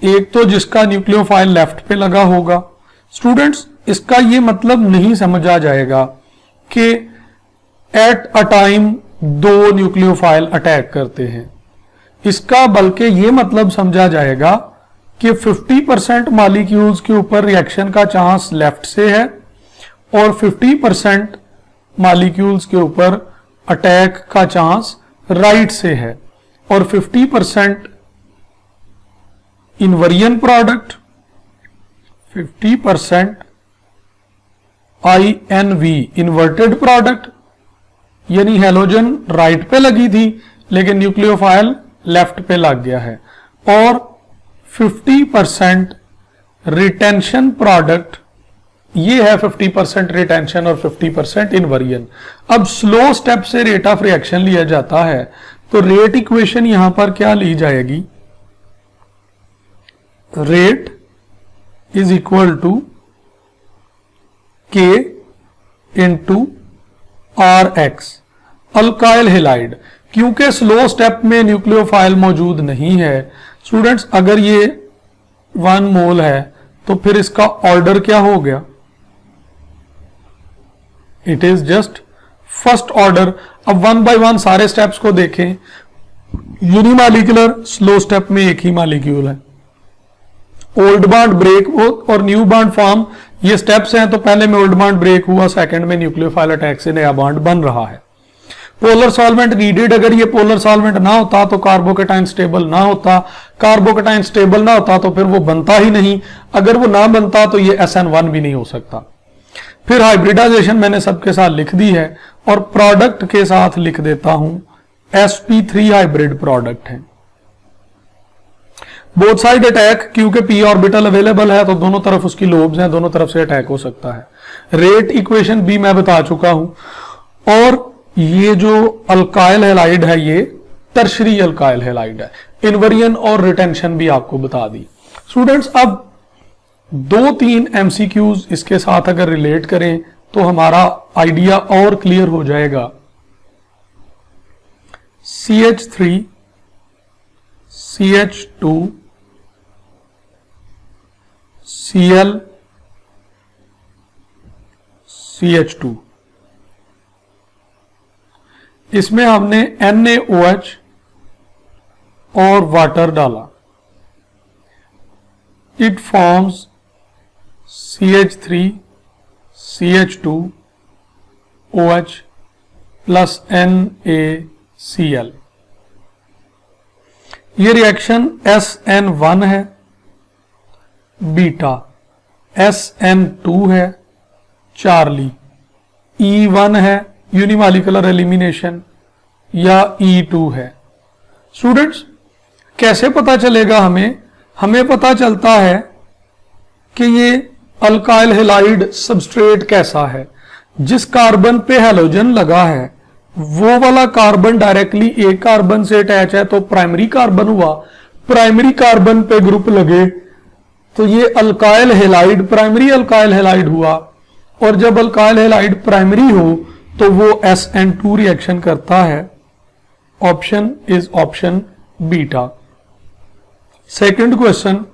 एक तो जिसका न्यूक्लियोफाइल लेफ्ट पे लगा होगा। स्टूडेंट्स, इसका ये मतलब नहीं समझा जाएगा कि एट अ टाइम दो न्यूक्लियोफाइल अटैक करते हैं, इसका बल्कि ये मतलब समझा जाएगा कि 50% मॉलिक्यूल्स के ऊपर रिएक्शन का चांस लेफ्ट से है और 50% मॉलिक्यूल्स के ऊपर अटैक का चांस राइट से है, और 50% inversion product, 50% INV inverted product, यानी हेलोजन राइट पे लगी थी लेकिन न्यूक्लियोफाइल लेफ्ट पे लग गया है, और 50% रिटेंशन प्रोडक्ट, ये है 50% रिटेंशन और 50% इन्वर्जन। अब स्लो स्टेप से रेट ऑफ रिएक्शन लिया जाता है, तो रेट इक्वेशन यहां पर क्या ली जाएगी, rate is equal to K into RX। Alkyl halide, क्योंकि स्लो स्टेप में न्यूक्लियोफाइल मौजूद नहीं है स्टूडेंट्स, अगर ये 1 मोल है तो फिर इसका ऑर्डर क्या हो गया, it is just first order. अब 1 बाय 1 सारे स्टेप्स को देखें, यूनिमॉलिक्यूलर स्लो स्टेप में एक ही मॉलिक्यूल है, ओल्ड बॉन्ड ब्रेक और न्यू बॉन्ड फॉर्म, ये स्टेप्स हैं, तो पहले में ओल्ड बॉन्ड ब्रेक हुआ, सेकंड में न्यूक्लियोफाइल अटैक से नया बॉन्ड बन रहा है। पोलर सॉल्वेंट नीडेड, अगर ये पोलर सॉल्वेंट ना होता तो कार्बोकेटाइन स्टेबल ना होता, कार्बोकेटाइन स्टेबल ना होता तो फिर वो बनता ही नहीं, अगर वो ना बनता तो ये SN1 भी नहीं हो सकता। फिर हाइब्रिडाइजेशन मैंने सबके साथ लिख दी है और प्रोडक्ट के साथ लिख देता हूं sp3 हाइब्रिड प्रोडक्ट है। बोथ साइड अटैक, क्योंकि p ऑर्बिटल अवेलेबल है तो दोनों तरफ उसकी लोब्स हैं, दोनों तरफ से अटैक हो सकता है। रेट इक्वेशन भी मैं बता चुका हूं, और ये जो अल्काइल हैलाइड है ये टर्शरी अल्काइल हैलाइड है। इन्वर्जन और रिटेंशन भी आपको बता दी। स्टूडेंट्स, अब 2-3 MCQs इसके साथ अगर रिलेट करें तो हमारा आइडिया और क्लियर हो जाएगा। CH3 CH2 Cl CH2, इसमें हमने NaOH और वाटर डाला, it forms CH3 CH2 OH plus NaCl। ये रिएक्शन SN1 है, बीटा SN2 है, चार्ली E1 है यूनिमॉलिक्यूलर एलिमिनेशन, या E2 है। स्टूडेंट्स, कैसे पता चलेगा हमें पता चलता है कि ये अल्काइल हैलाइड सबस्ट्रेट कैसा है। जिस कार्बन पे हैलोजन लगा है वो वाला कार्बन डायरेक्टली एक कार्बन से अटैच है तो प्राइमरी कार्बन हुआ, प्राइमरी कार्बन पे ग्रुप लगे तो ये alkyl halide primary alkyl halide हुआ, और जब अल्काइल हैलाइड प्राइमरी हो तो वो SN2 रिएक्शन करता है। Option is option beta. Second question,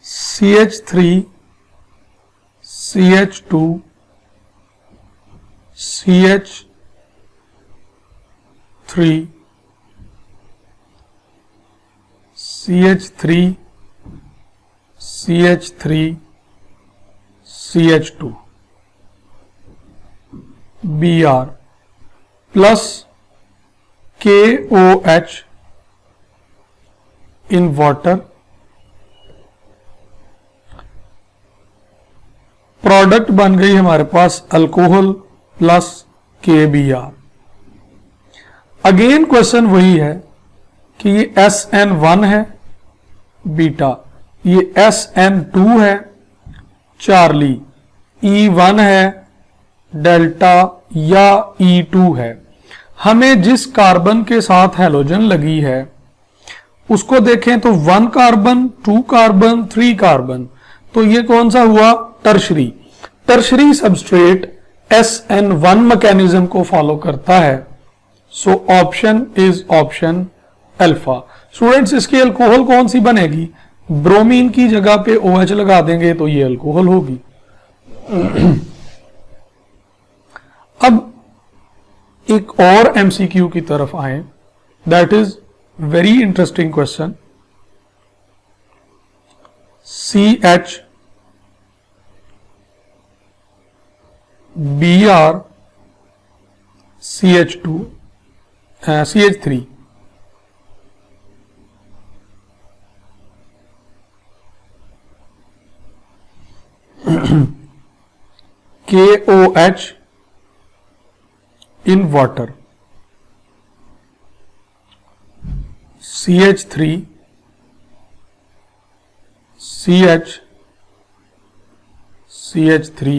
CH3 CH2 CH3 CH3 CH3 CH2 Br plus KOH in water, product बन गई हमारे पास alcohol plus KBr। Again question वही है कि ये SN1 है बीटा, ये SN2 है चार्ली, E1 है डेल्टा या E2 है। हमें जिस कार्बन के साथ हैलोजन लगी है उसको देखें तो 1 कार्बन, 2 कार्बन, 3 कार्बन, तो ये कौन सा हुआ? Tertiary. Tertiary substrate SN1 mechanism को फॉलो करता है। So option is option alpha. Students, इसकी अल्कोहल कौन सी बनेगी? ब्रोमीन की जगह पे OH लगा देंगे तो ये अल्कोहल होगी। अब एक और MCQ की तरफ आए, that is very interesting question. CH Br CH2 CH3 KOH in water, CH3 CH CH3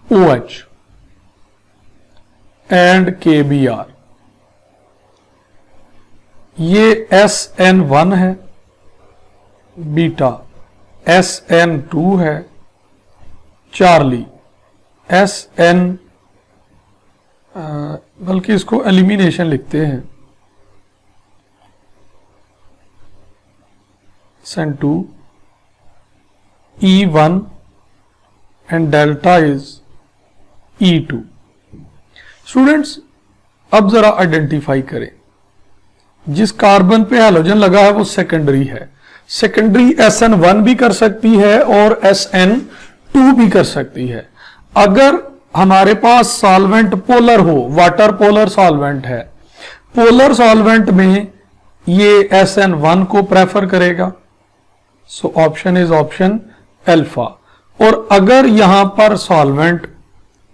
OH and KBr। ये SN1 है, बीटा SN2 है, चार्ली SN, बल्कि इसको एलिमिनेशन लिखते हैं, SN2 E1 and delta is E2। Students, अब जरा identify करें, जिस कार्बन पे हैलोजन लगा है वो सेकेंडरी है। सेकेंडरी SN1 भी कर सकती है और SN2 भी कर सकती है। अगर हमारे पास सॉल्वेंट पोलर हो, वाटर पोलर सॉल्वेंट है, पोलर सॉल्वेंट में ये SN1 को प्रेफर करेगा। So option is option alpha. और अगर यहां पर सॉल्वेंट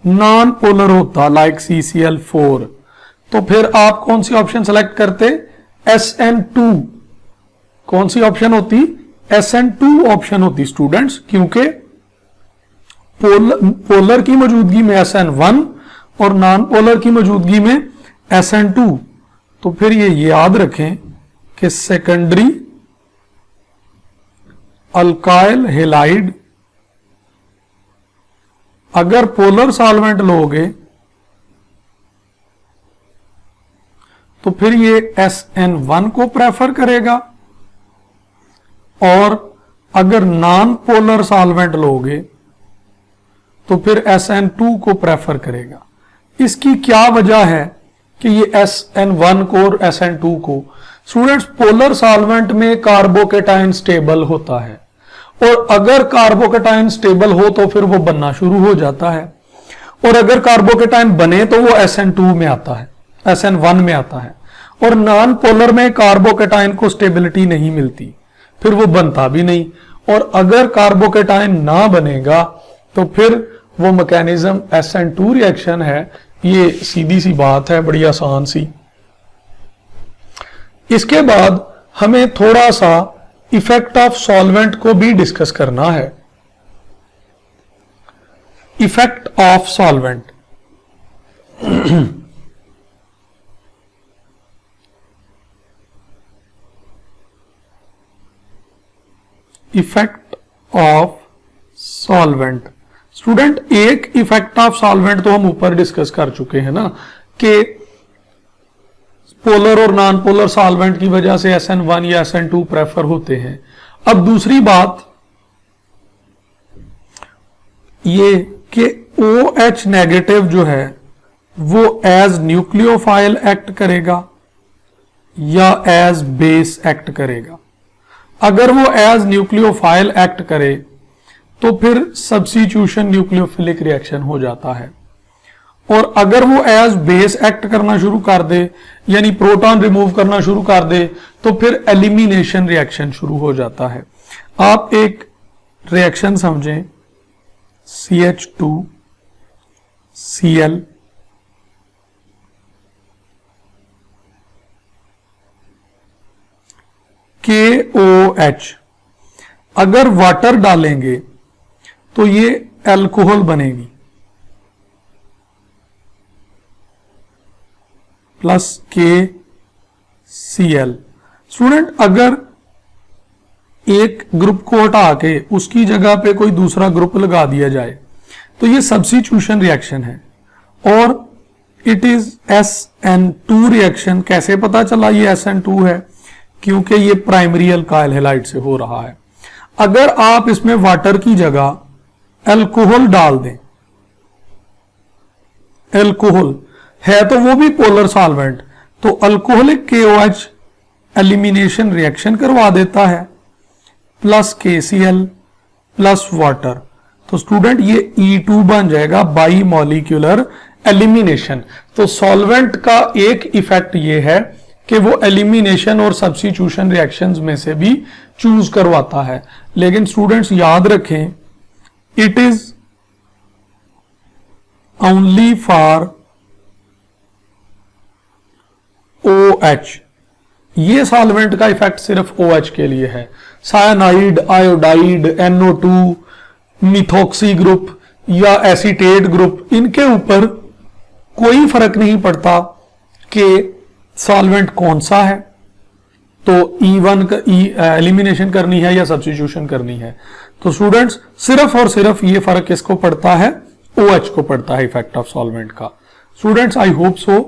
नॉन पोलर होता लाइक CCl4, तो फिर आप कौन सी ऑप्शन सेलेक्ट करते? SN2। कौन सी ऑप्शन होती? SN2 ऑप्शन होती स्टूडेंट्स, क्योंकि पोलर की मौजूदगी में SN1 और नॉन पोलर की मौजूदगी में SN2। तो फिर ये याद रखें कि सेकेंडरी अल्काइल हेलाइड, अगर पोलर सॉल्वेंट लोगे तो फिर ये SN1 को प्रेफर करेगा, और अगर नॉन पोलर सॉल्वेंट लोगे तो फिर SN2 को प्रेफर करेगा। इसकी क्या वजह है कि ये SN1 को और SN2 को? स्टूडेंट्स, पोलर सॉल्वेंट में कार्बोकेटाइन स्टेबल होता है, और अगर कार्बोकेटाइन स्टेबल हो तो फिर वो बनना शुरू हो जाता है, और अगर कार्बोकेटाइन बने तो वो SN2 में आता है, SN1 में आता है। और नॉन पोलर में कार्बोकेटाइन को स्टेबिलिटी नहीं मिलती, फिर वो बनता भी नहीं। और अगर कार्बोकेटाइन ना बनेगा तो फिर वो मैकेनिज्म SN2 रिएक्शन है। ये सीधी सी बात है, बड़ी आसान सी। इसके बाद हमें थोड़ा सा इफेक्ट ऑफ सॉल्वेंट को भी डिस्कस करना है। Effect of solvent, effect of solvent. Student, एक इफेक्ट ऑफ सॉल्वेंट तो हम ऊपर डिस्कस कर चुके हैं ना, कि पोलर और नॉन पोलर सॉल्वेंट की वजह से SN1 या SN2 प्रेफर होते हैं। अब दूसरी बात ये कि OH नेगेटिव जो है वो एज न्यूक्लियोफाइल एक्ट करेगा या एज बेस एक्ट करेगा। अगर वो एज न्यूक्लियोफाइल एक्ट करे तो फिर सब्स्टिट्यूशन न्यूक्लियोफिलिक रिएक्शन हो जाता है, और अगर वो एज बेस एक्ट करना शुरू कर दे, यानी प्रोटॉन रिमूव करना शुरू कर दे, तो फिर एलिमिनेशन रिएक्शन शुरू हो जाता है। आप एक रिएक्शन समझें, CH2 Cl KOH, अगर वाटर डालेंगे तो ये अल्कोहल बनेगी, प्लस Cl। स्टूडेंट अगर एक ग्रुप को हटा के उसकी जगह पे कोई दूसरा ग्रुप लगा दिया जाए तो ये सब्स्टिट्यूशन रिएक्शन है और इट इज SN2 रिएक्शन। कैसे पता चला ये SN2 है? क्योंकि ये प्राइमरी अल्काइल हैलाइड से हो रहा है। अगर आप इसमें वाटर की जगह अल्कोहल डाल दें, अल्कोहल है तो वो भी पोलर सॉल्वेंट, तो अल्कोहलिक KOH एलिमिनेशन रिएक्शन करवा देता है प्लस KCl प्लस वाटर। तो स्टूडेंट ये E2 बन जाएगा बाई मॉलिक्यूलर एलिमिनेशन। तो सॉल्वेंट का एक इफेक्ट ये है कि वो एलिमिनेशन और सब्स्टिट्यूशन रिएक्शंस में से भी चूज करवाता है। लेकिन स्टूडेंट्स याद रखें, it is only for OH। ये सॉल्वेंट का इफेक्ट सिर्फ OH के लिए है। Cyanide, iodide, NO2, methoxy group या एसीटेट ग्रुप, इनके ऊपर कोई फर्क नहीं पड़ता कि सॉल्वेंट कौन सा है, तो E1 का एलिमिनेशन करनी है या सब्स्टिट्यूशन करनी है। तो स्टूडेंट्स सिर्फ और सिर्फ ये फर्क किसको पड़ता है? OH को पड़ता है इफेक्ट ऑफ सॉल्वेंट का। स्टूडेंट्स आई होप सो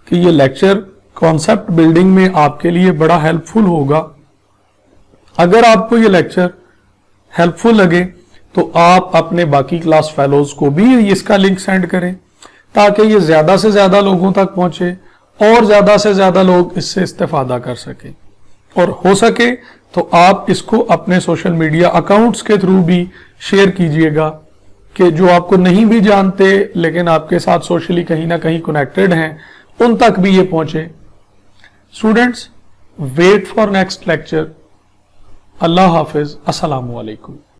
कि ये लेक्चर कॉन्सेप्ट बिल्डिंग में आपके लिए बड़ा हेल्पफुल होगा। अगर आपको ये लेक्चर हेल्पफुल लगे तो आप अपने बाकी क्लास फेलोज को भी इसका लिंक सेंड करें ताकि ये ज्यादा से ज्यादा लोगों तक पहुंचे और ज्यादा से ज्यादा लोग इससे इस्तेफादा कर सकें। और हो सके तो आप इसको अपने सोशल मीडिया अकाउंट्स के थ्रू भी शेयर कीजिएगा कि जो आपको नहीं भी जानते लेकिन आपके साथ सोशली कहीं ना कहीं कनेक्टेड हैं, उन तक भी ये पहुंचे। Students wait for next lecture. अल्लाह हाफिज। अस्सलामु अलैकुम।